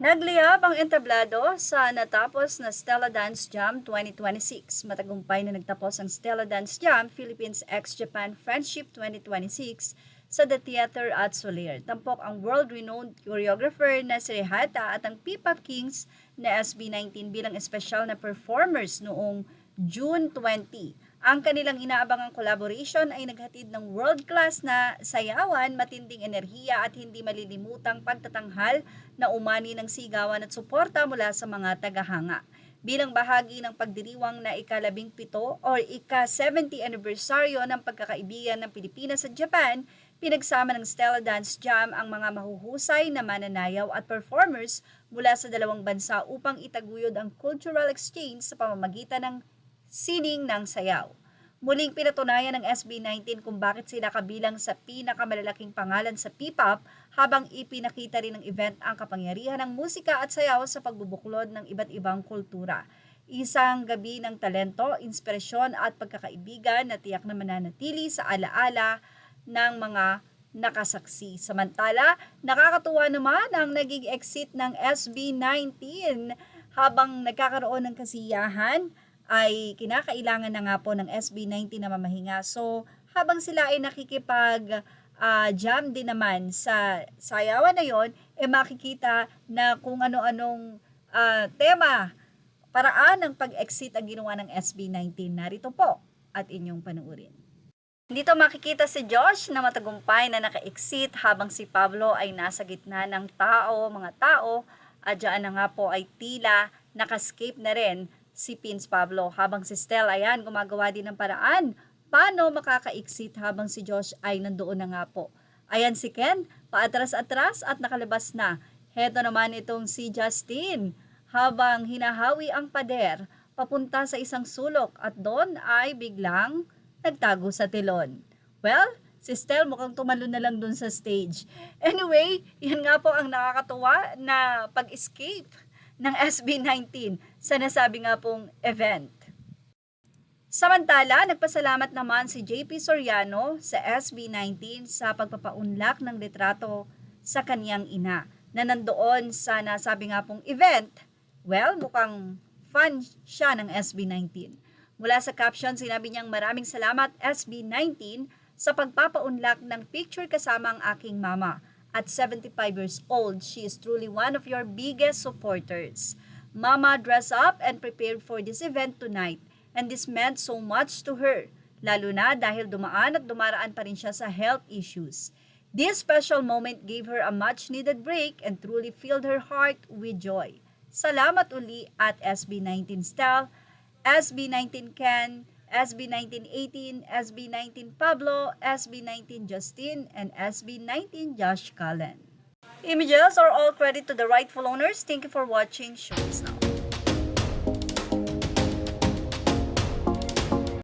Nagliyab ang entablado sa natapos na Stella Dance Jam 2026. Matagumpay na nagtapos ang Stella Dance Jam Philippines x-Japan Friendship 2026 sa The Theater at Soler. Tampok ang world-renowned choreographer na si Rehata at ang P-Pop Kings na SB19 bilang espesyal na performers noong June 20. Ang kanilang inaabangang collaboration ay naghatid ng world-class na sayawan, matinding enerhiya at hindi malilimutang pagtatanghal na umani ng sigawan at suporta mula sa mga tagahanga. Bilang bahagi ng pagdiriwang na ika-17 or ika-70 anibersaryo ng pagkakaibigan ng Pilipinas at Japan, pinagsama ng Stella Dance Jam ang mga mahuhusay na mananayaw at performers mula sa dalawang bansa upang itaguyod ang cultural exchange sa pamamagitan ng sining ng sayaw. Muling pinatunayan ng SB19 kung bakit sila kabilang sa pinakamalalaking pangalan sa P-pop habang ipinakita rin ng event ang kapangyarihan ng musika at sayaw sa pagbubuklod ng iba't ibang kultura. Isang gabi ng talento, inspirasyon at pagkakaibigan na tiyak na mananatili sa alaala ng mga nakasaksi. Samantala, nakakatuwa naman ang naging exit ng SB19 habang nagkakaroon ng kasiyahan ay kinakailangan na nga po ng SB19 na mamahinga. So, habang sila ay nakikipag-jam din naman sa sayawan na yon, makikita na kung ano-anong tema, paraan ng pag-exit ang ginawa ng SB19. Narito po at inyong panuurin. Dito makikita si Josh na matagumpay na naka-exit habang si Pablo ay nasa gitna ng mga tao, at dyan na nga po ay tila naka-escape na rin si Pins Pablo, habang si Stella ayan gumagawa din ng paraan paano makaka-exit habang si Josh ay nandoon na nga po. Ayan si Ken, paatras-atras at nakalabas na. Heto naman itong si Justin habang hinahawi ang pader papunta sa isang sulok at doon ay biglang nagtago sa telon. Well, si Stella mukhang tumalon na lang doon sa stage. Anyway, yan nga po ang nakakatuwa na pag-escape ng SB19 sa nasabi nga pong event. Samantala, nagpasalamat naman si JP Soriano sa SB19 sa pagpapaunlak ng litrato sa kanyang ina na nandoon sa nasabi nga pong event. Well, mukhang fan siya ng SB19. Mula sa caption, sinabi niyang maraming salamat SB19 sa pagpapaunlak ng picture kasama ang aking mama. At 75 years old, she is truly one of your biggest supporters. Mama dressed up and prepared for this event tonight, and this meant so much to her, lalo na dahil dumaan at dumaraan pa rin siya sa health issues. This special moment gave her a much-needed break and truly filled her heart with joy. Salamat uli at SB19 Style, SB19 Ken, SB1918, SB19 Pablo, SB19 Justin, and SB19 Josh Cullen. Images are all credit to the rightful owners. Thank you for watching. Showbiz Now.